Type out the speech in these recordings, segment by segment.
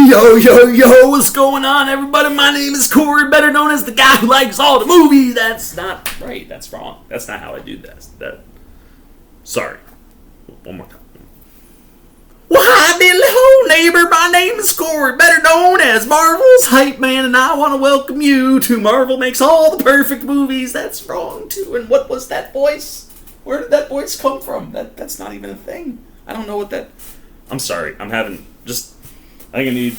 Yo, yo, yo, what's going on, everybody? My name is Corey, better known as the guy who likes all the movies. That's not right. That's wrong. That's not how I do this. Sorry. One more time. Well, hi, Billy Ho, neighbor. My name is Corey, better known as Marvel's Hype Man, and I want to welcome you to Marvel Makes All the Perfect Movies. That's wrong, too. And what was that voice? Where did that voice come from? That's not even a thing. I don't know what that... I'm sorry. I'm having... I need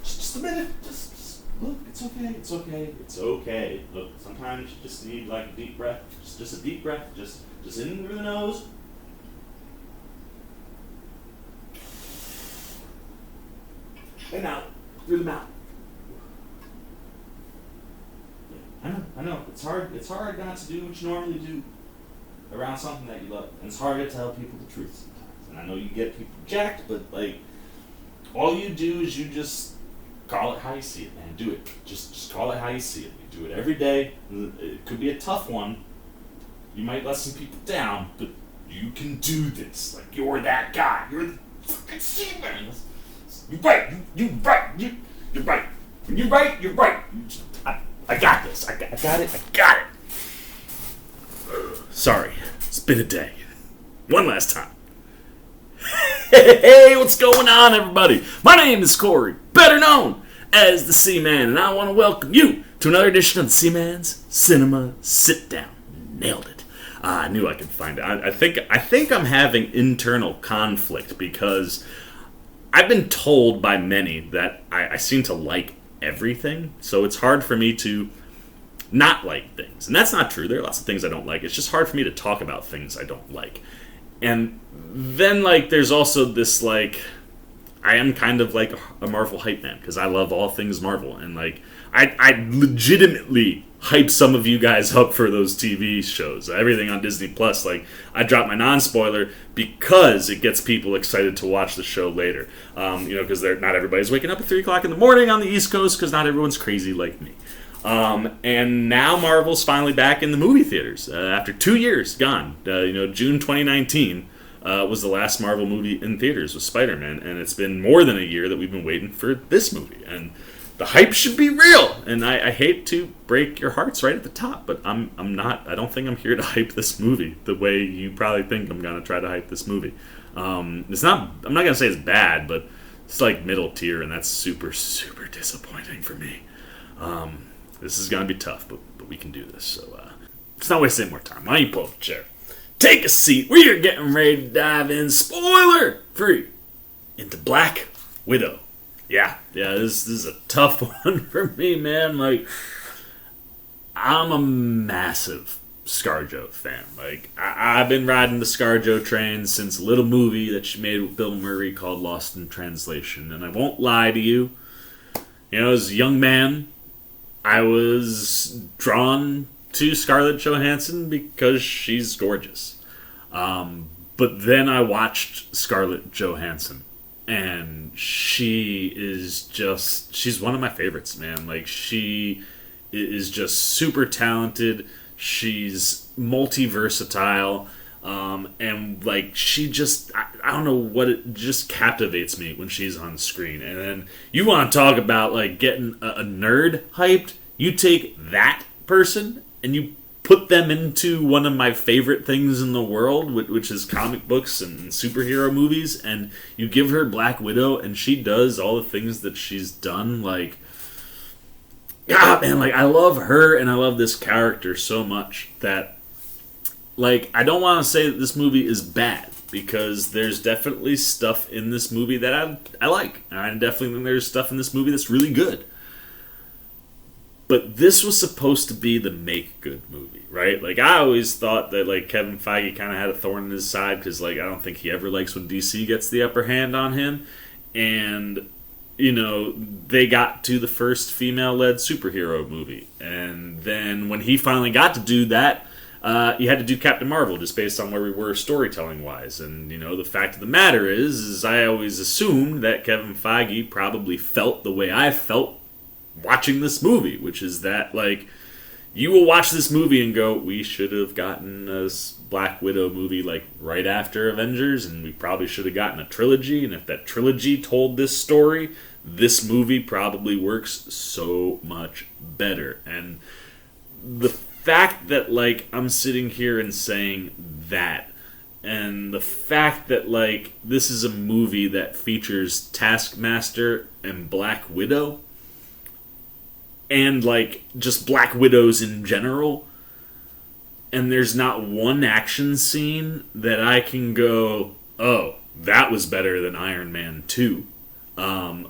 just a minute. Just look. It's okay. Look, sometimes you just need like a deep breath. Just a deep breath. Just in through the nose. And out through the mouth. Yeah, I know. It's hard not to do what you normally do around something that you love, and it's hard to tell people the truth sometimes. And I know you get people jacked, but like. All you do is you just call it how you see it, man. Do it. Just call it how you see it. You do it every day. It could be a tough one. You might let some people down, but you can do this. Like, you're that guy. You're the fucking C-man. You're right. You're right. I got this. I got it. Sorry. It's been a day. One last time. Hey, what's going on, everybody? My name is Corey, better known as the C-Man, and I want to welcome you to another edition of the C-Man's Cinema Sit-Down. Nailed it. I knew I could find it. I think I'm having internal conflict because I've been told by many that I seem to like everything, so it's hard for me to not like things. And that's not true. There are lots of things I don't like. It's just hard for me to talk about things I don't like. And then, like, there's also this, like, I am kind of like a Marvel hype man because I love all things Marvel. And, like, I legitimately hype some of you guys up for those TV shows. Everything on Disney Plus, like, I drop my non-spoiler because it gets people excited to watch the show later. Because not everybody's waking up at 3 o'clock in the morning on the East Coast because not everyone's crazy like me. And now Marvel's finally back in the movie theaters after 2 years gone. June 2019 was the last Marvel movie in theaters with Spider-Man, and it's been more than a year that we've been waiting for this movie. And the hype should be real. And I hate to break your hearts right at the top, but I'm not. I don't think I'm here to hype this movie the way you probably think I'm gonna try to hype this movie. It's not. I'm not gonna say it's bad, but it's like middle tier, and that's super, super disappointing for me. This is going to be tough, but we can do this. So let's not waste any more time. Why don't you pull up a chair? Take a seat. We are getting ready to dive in, spoiler-free, into Black Widow. Yeah, this is a tough one for me, man. Like, I'm a massive ScarJo fan. Like, I've been riding the ScarJo train since a little movie that she made with Bill Murray called Lost in Translation. And I won't lie to you. As a young man, I was drawn to Scarlett Johansson because she's gorgeous. But then I watched Scarlett Johansson, and she's one of my favorites, man. Like, she is just super talented. She's multi-versatile. And like she just, I don't know what, it just captivates me when she's on screen. And then you want to talk about like getting a nerd hyped. You take that person and you put them into one of my favorite things in the world, which is comic books and superhero movies, and you give her Black Widow and she does all the things that she's done. Like, God, man, like I love her and I love this character so much that, like, I don't want to say that this movie is bad, because there's definitely stuff in this movie that I like. And I definitely think there's stuff in this movie that's really good. But this was supposed to be the make-good movie, right? Like, I always thought that, like, Kevin Feige kind of had a thorn in his side, because, like, I don't think he ever likes when DC gets the upper hand on him. And, they got to the first female-led superhero movie. And then when he finally got to do that, you had to do Captain Marvel just based on where we were storytelling-wise. And, the fact of the matter is I always assumed that Kevin Feige probably felt the way I felt watching this movie, which is that, like, You will watch this movie and go, we should have gotten a Black Widow movie like right after Avengers, and we probably should have gotten a trilogy. And if that trilogy told this story, this movie probably works so much better. And the fact that, like, I'm sitting here and saying that, and the fact that, like, this is a movie that features Taskmaster and Black Widow, and, like, just Black Widows in general, and there's not one action scene that I can go, oh, that was better than Iron Man 2.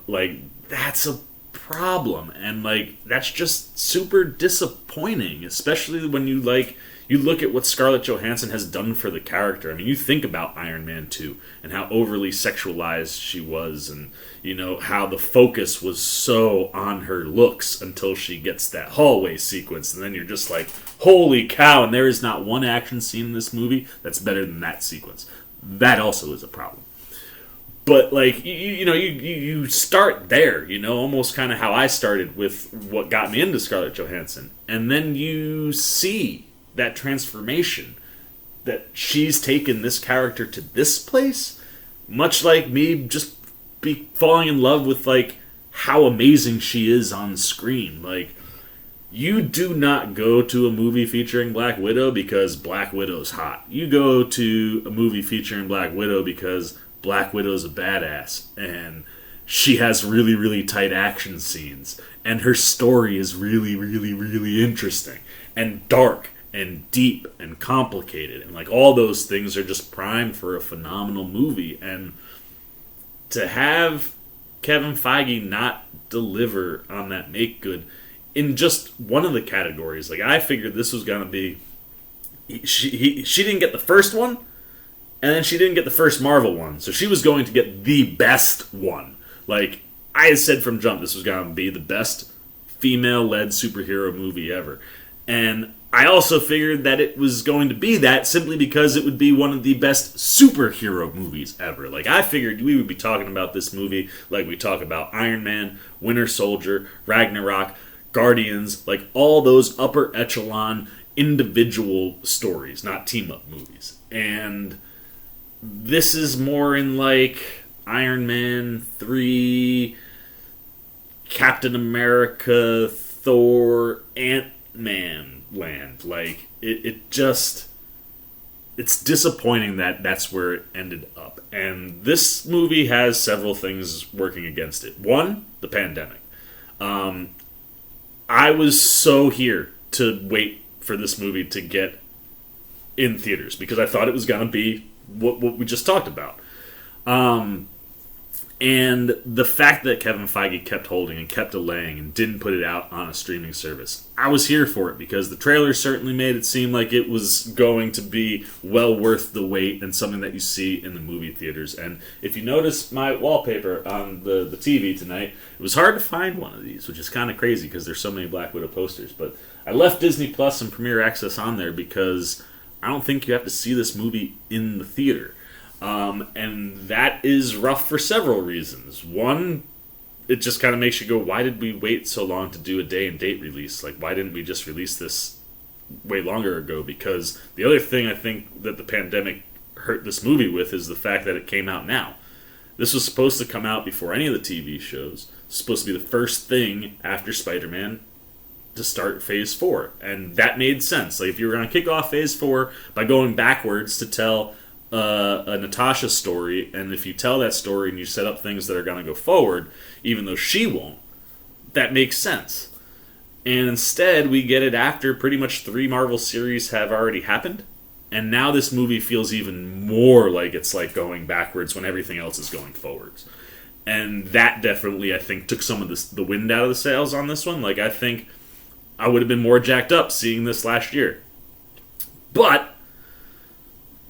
Like, that's a problem, and, like, that's just super disappointing, especially when you look at what Scarlett Johansson has done for the character. I mean, you think about Iron Man 2 and how overly sexualized she was, and, you know, how the focus was so on her looks until she gets that hallway sequence, and then you're just like, holy cow, and there is not one action scene in this movie that's better than that sequence. That also is a problem. But, like, you start there, you know, almost kind of how I started with what got me into Scarlett Johansson. And then you see that transformation, that she's taken this character to this place, much like me just be falling in love with, like, how amazing she is on screen. Like, you do not go to a movie featuring Black Widow because Black Widow's hot. You go to a movie featuring Black Widow because Black Widow's a badass, and she has really, really tight action scenes, and her story is really, really, really interesting, and dark, and deep, and complicated, and, like, all those things are just primed for a phenomenal movie. And to have Kevin Feige not deliver on that make good in just one of the categories, like, I figured this was going to be, she didn't get the first one, and then she didn't get the first Marvel one, so she was going to get the best one. Like, I had said from jump, this was going to be the best female-led superhero movie ever. And I also figured that it was going to be that simply because it would be one of the best superhero movies ever. Like, I figured we would be talking about this movie like we talk about Iron Man, Winter Soldier, Ragnarok, Guardians, like all those upper echelon individual stories, not team-up movies. And this is more in, like, Iron Man 3, Captain America, Thor, Ant-Man land. Like, it just, it's disappointing that that's where it ended up. And this movie has several things working against it. One, the pandemic. I was so here to wait for this movie to get in theaters because I thought it was going to be what we just talked about. And the fact that Kevin Feige kept holding and kept delaying and didn't put it out on a streaming service, I was here for it because the trailer certainly made it seem like it was going to be well worth the wait and something that you see in the movie theaters. And if you notice my wallpaper on the TV tonight, it was hard to find one of these, which is kind of crazy because there's so many Black Widow posters. But I left Disney Plus and Premiere Access on there because I don't think you have to see this movie in the theater. And that is rough for several reasons. One, it just kind of makes you go, why did we wait so long to do a day and date release? Like, why didn't we just release this way longer ago? Because the other thing I think that the pandemic hurt this movie with is the fact that it came out now. This was supposed to come out before any of the TV shows. It's supposed to be the first thing after Spider-Man to start Phase 4. And that made sense. Like, if you were going to kick off Phase 4 by going backwards to tell a Natasha story, and if you tell that story and you set up things that are going to go forward, even though she won't, that makes sense. And instead, we get it after pretty much 3 Marvel series have already happened, and now this movie feels even more like it's like going backwards when everything else is going forwards. And that definitely, I think, took some of the wind out of the sails on this one. Like, I think I would have been more jacked up seeing this last year. But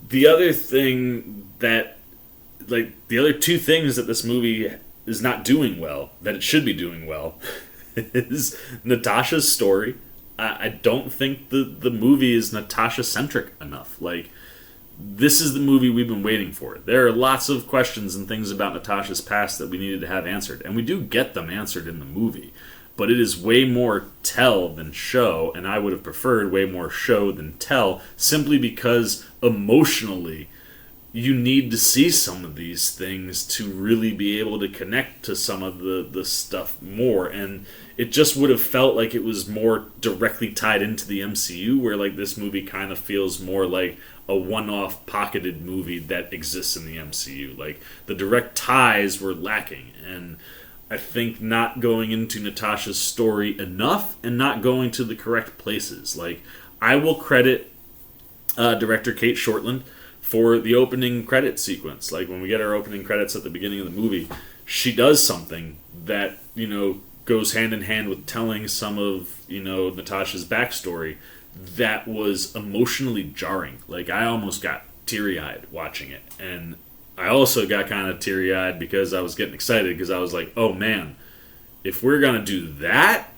the other thing that, like, the other 2 things that this movie is not doing well, that it should be doing well, is Natasha's story. I don't think the movie is Natasha-centric enough. Like, this is the movie we've been waiting for. There are lots of questions and things about Natasha's past that we needed to have answered, and we do get them answered in the movie. but it is way more tell than show, and I would have preferred way more show than tell, simply because emotionally you need to see some of these things to really be able to connect to some of the stuff more. And it just would have felt like it was more directly tied into the MCU, where like this movie kind of feels more like a one-off pocketed movie that exists in the MCU. Like the direct ties were lacking, and I think not going into Natasha's story enough and not going to the correct places. Like, I will credit director Kate Shortland for the opening credit sequence. Like, when we get our opening credits at the beginning of the movie, she does something that, you know, goes hand in hand with telling some of, you know, Natasha's backstory that was emotionally jarring. Like, I almost got teary-eyed watching it. And I also got kind of teary-eyed because I was getting excited, because I was like, oh man, if we're going to do that,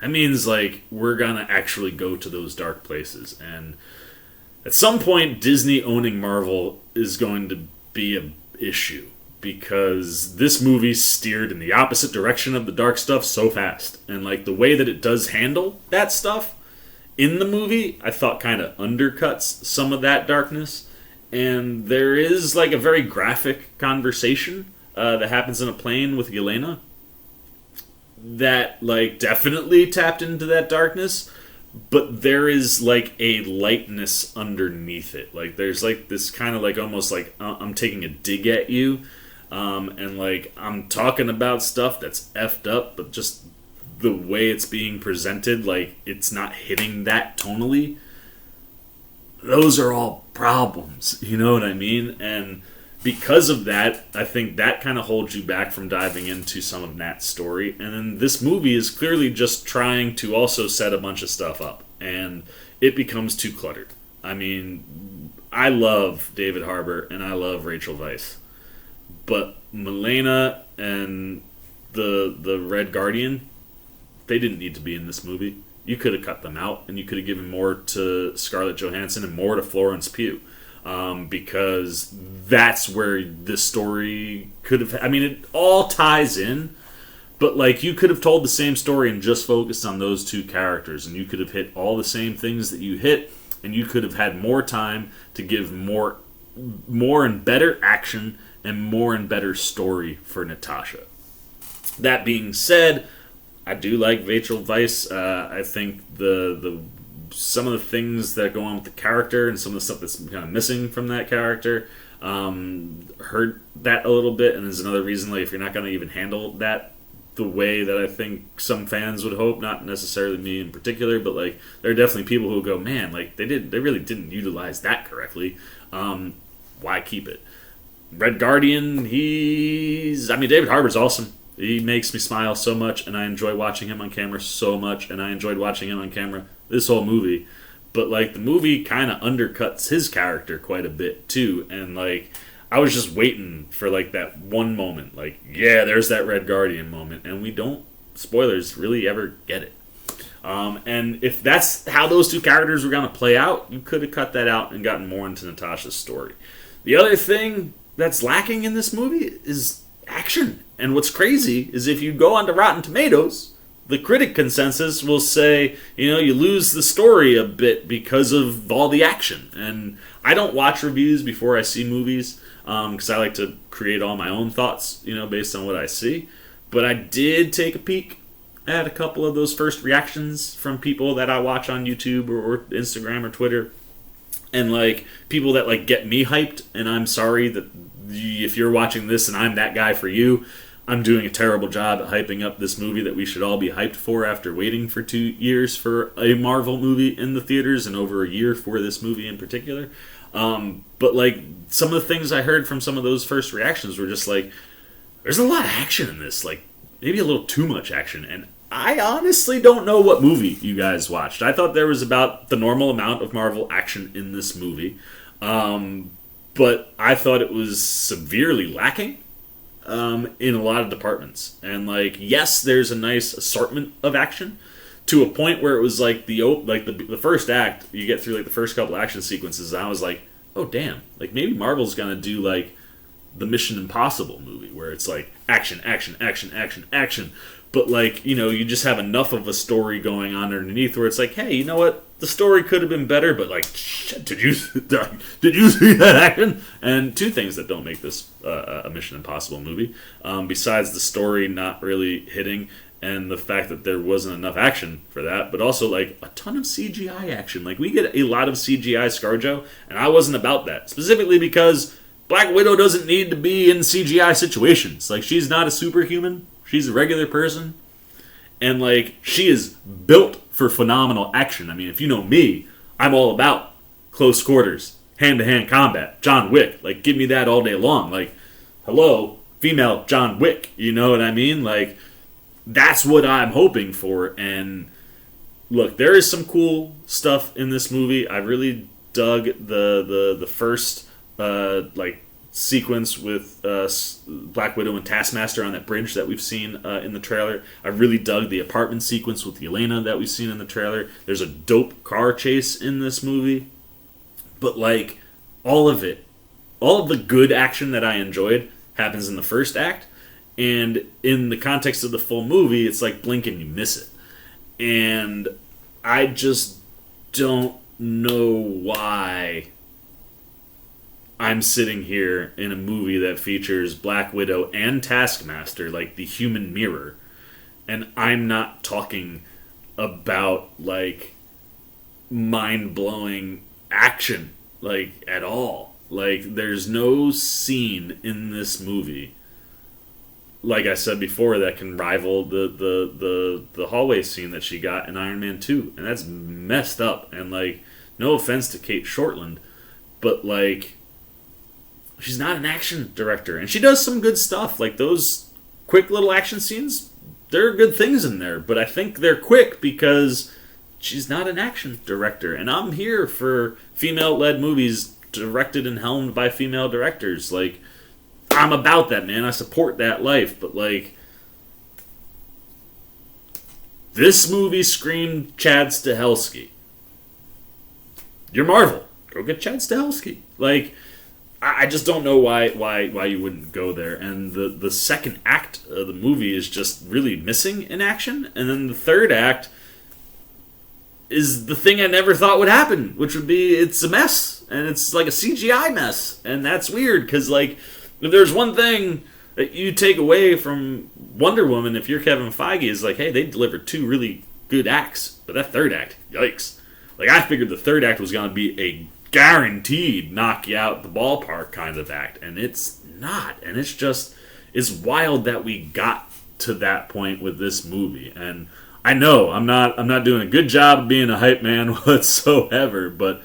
that means, like, we're going to actually go to those dark places. And at some point, Disney owning Marvel is going to be an issue, because this movie steered in the opposite direction of the dark stuff so fast. And, like, the way that it does handle that stuff in the movie, I thought kind of undercuts some of that darkness. And there is, like, a very graphic conversation that happens in a plane with Yelena that, like, definitely tapped into that darkness. But there is, like, a lightness underneath it. Like, there's, like, this kind of, like, almost like I'm taking a dig at you. And, like, I'm talking about stuff that's effed up, but just the way it's being presented, like, it's not hitting that tonally. Those are all problems, you know what I mean? And because of that, I think that kind of holds you back from diving into some of Nat's story. And then this movie is clearly just trying to also set a bunch of stuff up, and it becomes too cluttered. I mean, I love David Harbour and I love Rachel Weisz, but Milena and the Red Guardian, they didn't need to be in this movie. You could have cut them out, and you could have given more to Scarlett Johansson and more to Florence Pugh. Because that's where this story could have... I mean, it all ties in, but, like, you could have told the same story and just focused on those two characters, and you could have hit all the same things that you hit, and you could have had more time to give more and better action and more and better story for Natasha. That being said, I do like Rachel Weisz. I think the some of the things that go on with the character and some of the stuff that's kind of missing from that character hurt that a little bit, and is another reason, like, if you're not going to even handle that the way that I think some fans would hope, not necessarily me in particular, but, like, there are definitely people who go, man, like, they really didn't utilize that correctly. Why keep it? Red Guardian, David Harbour's awesome. He makes me smile so much, and I enjoy watching him on camera so much, and I enjoyed watching him on camera this whole movie. But, like, the movie kind of undercuts his character quite a bit, too. And, like, I was just waiting for, like, that one moment. Like, yeah, there's that Red Guardian moment. And we don't, spoilers, really ever get it. And if that's how those two characters were going to play out, you could have cut that out and gotten more into Natasha's story. The other thing that's lacking in this movie is action. And what's crazy is if you go onto Rotten Tomatoes, the critic consensus will say, you know, you lose the story a bit because of all the action. And I don't watch reviews before I see movies, because I like to create all my own thoughts, you know, based on what I see. But I did take a peek at a couple of those first reactions from people that I watch on YouTube or Instagram or Twitter. And, like, people that, like, get me hyped, and I'm sorry that if you're watching this and I'm that guy for you, I'm doing a terrible job at hyping up this movie that we should all be hyped for after waiting for 2 years for a Marvel movie in the theaters, and over a year for this movie in particular. But, like, some of the things I heard from some of those first reactions were just like, there's a lot of action in this, like, maybe a little too much action. And I honestly don't know what movie you guys watched. I thought there was about the normal amount of Marvel action in this movie. But I thought it was severely lacking in a lot of departments. And, like, yes, there's a nice assortment of action to a point where it was like the first act, you get through, like, the first couple action sequences, and I was like, oh damn, like, maybe Marvel's gonna do, like, the Mission Impossible movie, where it's like action, action, action, action, action. But like, you just have enough of a story going on underneath where it's like, hey, you know what? The story could have been better, but like, shit, did you see that action? And two things that don't make this a Mission Impossible movie, besides the story not really hitting and the fact that there wasn't enough action for that, but also like a ton of CGI action. Like, we get a lot of CGI ScarJo, and I wasn't about that, specifically because Black Widow doesn't need to be in CGI situations. Like, she's not a superhuman. She's a regular person. And, like, she is built for phenomenal action. I mean, if you know me, I'm all about close quarters, hand-to-hand combat, John Wick. Like, give me that all day long. Like, hello, female John Wick. You know what I mean? Like, that's what I'm hoping for. And, look, there is some cool stuff in this movie. I really dug the first sequence with Black Widow and Taskmaster on that bridge that we've seen in the trailer. I really dug the apartment sequence with Yelena that we've seen in the trailer. There's a dope car chase in this movie. But like, all of the good action that I enjoyed happens in the first act. And in the context of the full movie, it's like blink and you miss it. And I just don't know why I'm sitting here in a movie that features Black Widow and Taskmaster, like the human mirror, and I'm not talking about, like, mind-blowing action, like, at all. Like, there's no scene in this movie, like I said before, that can rival the hallway scene that she got in Iron Man 2, and that's messed up. And, like, no offense to Kate Shortland, but, like, she's not an action director, and she does some good stuff. Like, those quick little action scenes, there are good things in there, but I think they're quick because she's not an action director. And I'm here for female-led movies directed and helmed by female directors. Like, I'm about that, man. I support that life. But, like, this movie screamed Chad Stahelski. You're Marvel. Go get Chad Stahelski. Like, I just don't know why you wouldn't go there. And the second act of the movie is just really missing in action. And then the third act is the thing I never thought would happen, which would be it's a mess. And it's like a CGI mess. And that's weird because, like, if there's one thing that you take away from Wonder Woman, if you're Kevin Feige, is like, hey, they delivered two really good acts. But that third act, yikes. Like, I figured the third act was going to be a guaranteed knock you out the ballpark kind of act, and it's not. And it's wild that we got to that point with this movie. And I know I'm not doing a good job of being a hype man whatsoever, but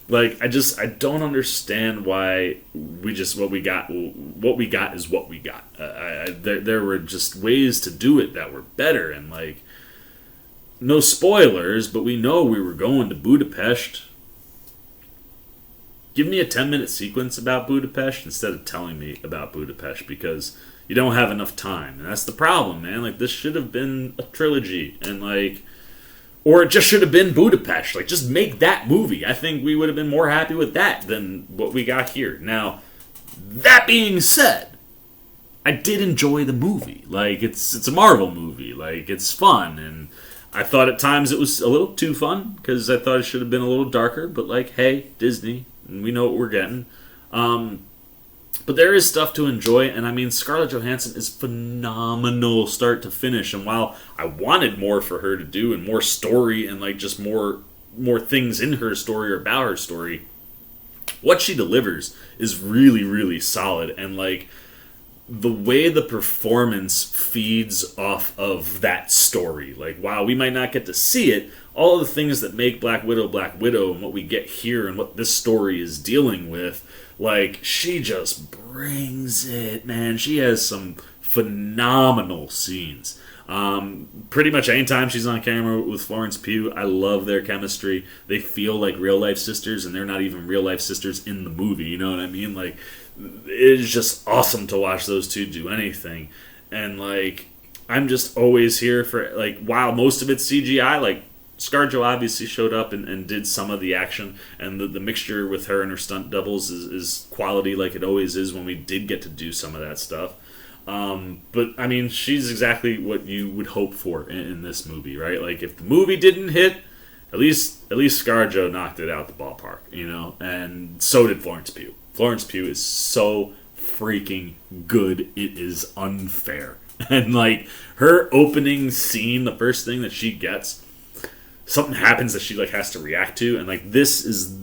like, I don't understand why what we got is what we got. There were just ways to do it that were better. And like, no spoilers, but we know we were going to Budapest. Give me a 10-minute sequence about Budapest instead of telling me about Budapest, because you don't have enough time. And that's the problem, man. Like, this should have been a trilogy, and like, or it just should have been Budapest. Like, just make that movie. I think we would have been more happy with that than what we got here. Now, that being said, I did enjoy the movie. Like, it's a Marvel movie. Like, it's fun, and I thought at times it was a little too fun, because I thought it should have been a little darker, but like, hey, Disney, and we know what we're getting. But there is stuff to enjoy, and I mean, Scarlett Johansson is phenomenal start to finish, and while I wanted more for her to do, and more story, and like just more things in her story or about her story, what she delivers is really, really solid. And like, the way the performance feeds off of that story, like, while we might not get to see it, all of the things that make Black Widow, and what we get here and what this story is dealing with, like, she just brings it, man. She has some phenomenal scenes. Pretty much anytime she's on camera with Florence Pugh, I love their chemistry. They feel like real-life sisters, and they're not even real-life sisters in the movie, you know what I mean? Like, it is just awesome to watch those two do anything. And, like, I'm just always here for, like, while most of it's CGI, like, ScarJo obviously showed up and did some of the action, and the mixture with her and her stunt doubles is quality like it always is when we did get to do some of that stuff. But I mean, she's exactly what you would hope for in this movie, right? Like if the movie didn't hit, at least ScarJo knocked it out the ballpark, you know. And so did Florence Pugh. Florence Pugh is so freaking good, it is unfair. And like her opening scene, the first thing that she gets, something happens that she like has to react to, and like this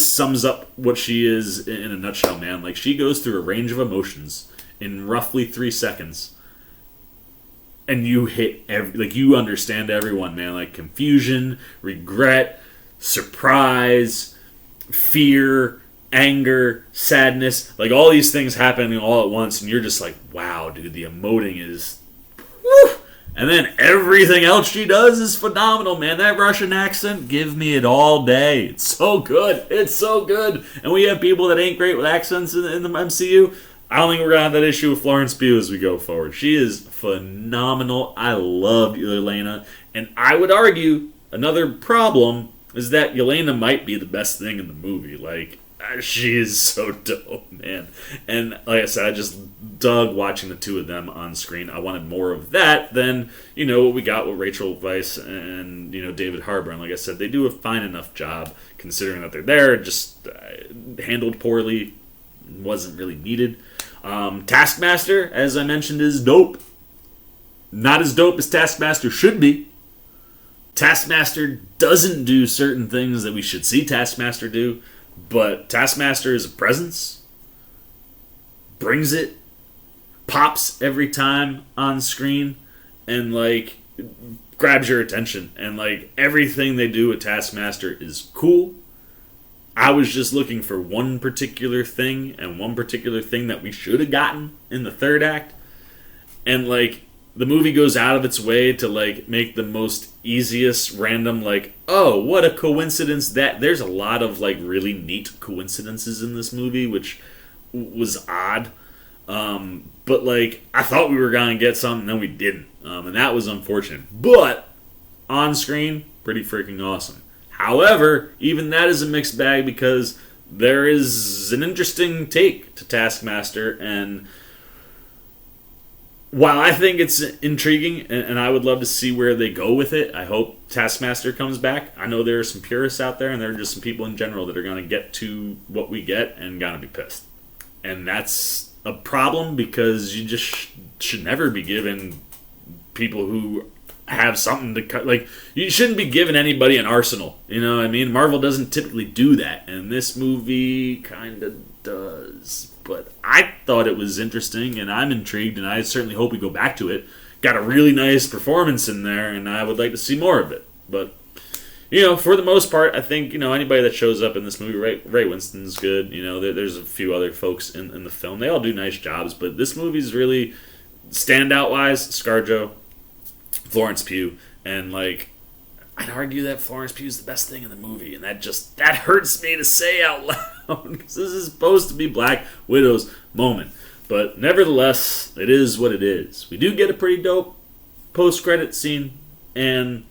sums up what she is in a nutshell, man. Like she goes through a range of emotions in roughly 3 seconds, and you hit you understand everyone, man. Like confusion, regret, surprise, fear, anger, sadness, like all these things happening all at once, and you're just like, wow, dude, the emoting is woo! And then everything else she does is phenomenal, man. That Russian accent, give me it all day. It's so good. It's so good. And we have people that ain't great with accents in the MCU. I don't think we're going to have that issue with Florence Pugh as we go forward. She is phenomenal. I love Yelena. And I would argue another problem is that Yelena might be the best thing in the movie. Like, she is so dope, man. And like I said, I just dug watching the two of them on screen. I wanted more of that than, you know, what we got with Rachel Weisz and, you know, David Harbour. And like I said, they do a fine enough job considering that they're there. Just handled poorly. Wasn't really needed. Taskmaster, as I mentioned, is dope. Not as dope as Taskmaster should be. Taskmaster doesn't do certain things that we should see Taskmaster do. But Taskmaster is a presence, brings it, pops every time on screen, and like grabs your attention. And like everything they do with Taskmaster is cool. I was just looking for one particular thing, and one particular thing that we should have gotten in the third act. And like the movie goes out of its way to like make the most easiest random, like, oh, what a coincidence that there's a lot of like really neat coincidences in this movie, which was odd. But like I thought we were gonna get something, then we didn't, and that was unfortunate. But on screen, pretty freaking awesome. However, even that is a mixed bag because there is an interesting take to Taskmaster, and while I think it's intriguing, and I would love to see where they go with it, I hope Taskmaster comes back. I know there are some purists out there, and there are just some people in general that are going to get to what we get and going to be pissed. And that's a problem because you just should never be giving people who have something to cut. Like, you shouldn't be giving anybody an arsenal. You know what I mean? Marvel doesn't typically do that, and this movie kind of does. But I thought it was interesting, and I'm intrigued, and I certainly hope we go back to it. Got a really nice performance in there, and I would like to see more of it. But, you know, for the most part, I think, you know, anybody that shows up in this movie, Ray Winston's good. You know, there's a few other folks in the film. They all do nice jobs, but this movie's really, standout-wise, ScarJo, Florence Pugh, and, like, I'd argue that Florence Pugh is the best thing in the movie, and that hurts me to say out loud, because this is supposed to be Black Widow's moment. But nevertheless, it is what it is. We do get a pretty dope post-credit scene, and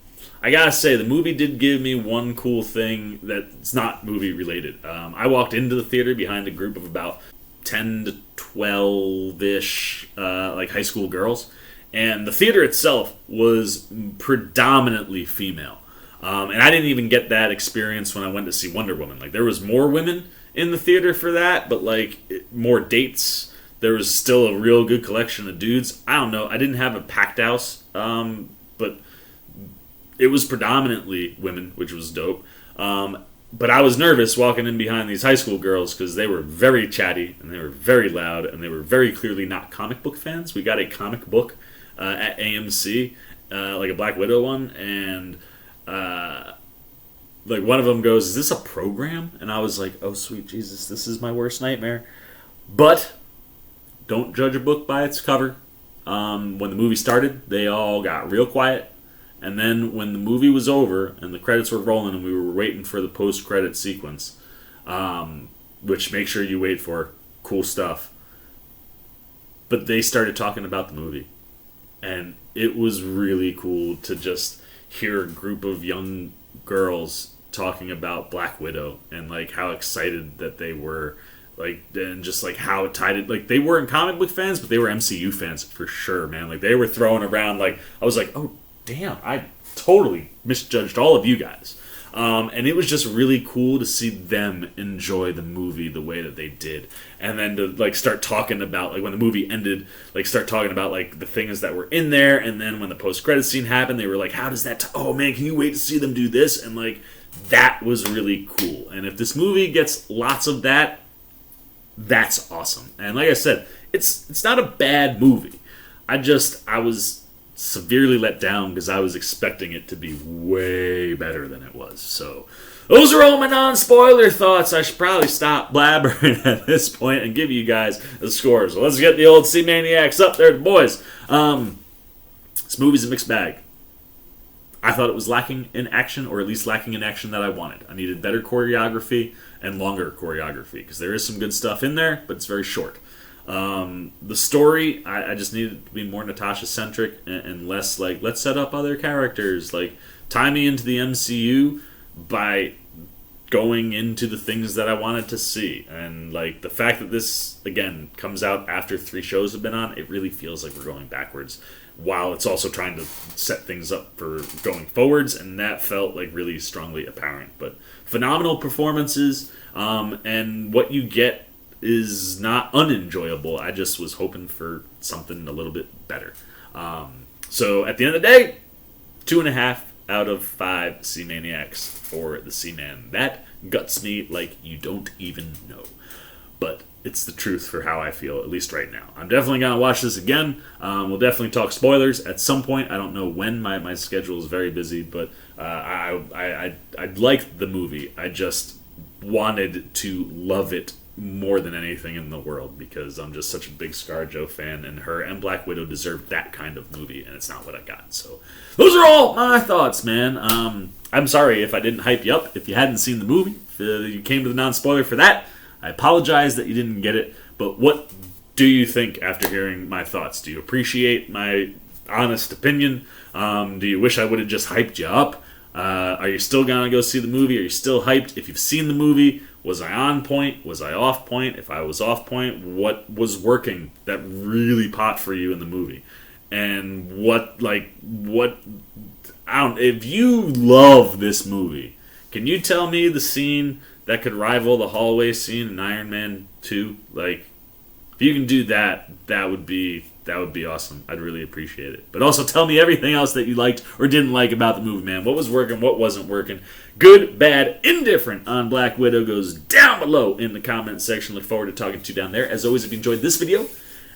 I gotta say, the movie did give me one cool thing that's not movie-related. I walked into the theater behind a group of about 10 to 12-ish, like high school girls, and the theater itself was predominantly female. And I didn't even get that experience when I went to see Wonder Woman. Like, there was more women in the theater for that, but, like, more dates. There was still a real good collection of dudes. I don't know. I didn't have a packed house, but it was predominantly women, which was dope. But I was nervous walking in behind these high school girls because they were very chatty, and they were very loud, and they were very clearly not comic book fans. We got a comic book at AMC, like a Black Widow one, and like one of them goes, "Is this a program?" And I was like, "Oh sweet Jesus, this is my worst nightmare." But don't judge a book by its cover. When the movie started, they all got real quiet, and then when the movie was over and the credits were rolling and we were waiting for the post-credit sequence, which make sure you wait for, cool stuff, but they started talking about the movie. And it was really cool to just hear a group of young girls talking about Black Widow and like how excited that they were, like, and just like how it tied it. Like, they weren't comic book fans, but they were MCU fans for sure, man. Like, they were throwing around, like, I was like, oh damn, I totally misjudged all of you guys. And it was just really cool to see them enjoy the movie the way that they did, and then to like start talking about, like, when the movie ended, like start talking about like the things that were in there, and then when the post-credit scene happened, they were like, how does that oh man, can you wait to see them do this? And like, that was really cool. And if this movie gets lots of that, that's awesome. And like I said, it's not a bad movie. I was severely let down because I was expecting it to be way better than it was. So those are all my non-spoiler thoughts. I should probably stop blabbering at this point and give you guys the score. So let's get the old C-Maniacs up there, boys. This movie's a mixed bag. I thought it was lacking in action, or at least lacking in action that I wanted. I needed better choreography and longer choreography, because there is some good stuff in there, but it's very short. The story, I just needed it to be more Natasha-centric and less like, let's set up other characters. Like, tie me into the MCU by going into the things that I wanted to see. And like, the fact that this, again, comes out after 3 shows have been on, it really feels like we're going backwards, while it's also trying to set things up for going forwards, and that felt like really strongly apparent. But phenomenal performances, and what you get is not unenjoyable. I just was hoping for something a little bit better. So at the end of the day, 2.5 out of 5 C-Maniacs for the C-Man. That guts me like you don't even know. But it's the truth for how I feel, at least right now. I'm definitely going to watch this again. We'll definitely talk spoilers at some point. I don't know when. My schedule is very busy, but I liked the movie. I just wanted to love it more than anything in the world, because I'm just such a big ScarJo fan, and her and Black Widow deserved that kind of movie, and it's not what I got. So those are all my thoughts, man. I'm sorry if I didn't hype you up. If you hadn't seen the movie, if you came to the non-spoiler for that, I apologize that you didn't get it. But what do you think after hearing my thoughts? Do you appreciate my honest opinion? Do you wish I would have just hyped you up? Are you still going to go see the movie? Are you still hyped? If you've seen the movie, was I on point? Was I off point? If I was off point, what was working that really popped for you in the movie? And if you love this movie, can you tell me the scene that could rival the hallway scene in Iron Man 2? Like, if you can do that, that would be awesome. I'd really appreciate it. But also tell me everything else that you liked or didn't like about the movie, man. What was working, what wasn't working. Good, bad, indifferent on Black Widow goes down below in the comment section. Look forward to talking to you down there. As always, if you enjoyed this video,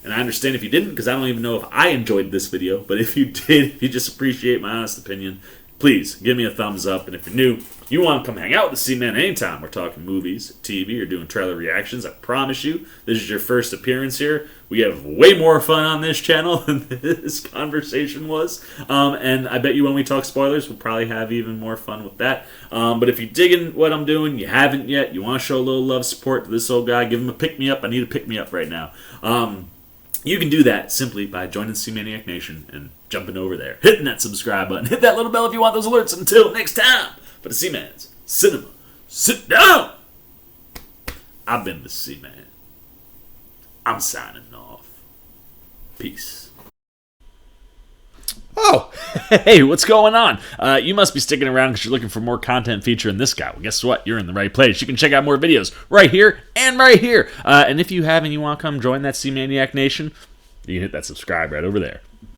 and I understand if you didn't, because I don't even know if I enjoyed this video, but if you did, if you just appreciate my honest opinion, please give me a thumbs up. And if you're new, you want to come hang out with the C-Man anytime we're talking movies, TV, or doing trailer reactions, I promise you, this is your first appearance here. We have way more fun on this channel than this conversation was. And I bet you when we talk spoilers, we'll probably have even more fun with that. But if you're digging what I'm doing, you haven't yet, you want to show a little love, support to this old guy, give him a pick-me-up. I need a pick-me-up right now. You can do that simply by joining C-Maniac Nation and jumping over there, hitting that subscribe button, hit that little bell if you want those alerts. Until next time, for the C-Man's Cinema Sit Down, I've been the C-Man. I'm signing off. Peace. Oh, hey, what's going on? You must be sticking around because you're looking for more content featuring this guy. Well, guess what? You're in the right place. You can check out more videos right here and right here. And if you have and you want to come join that C-Maniac Nation, you can hit that subscribe right over there.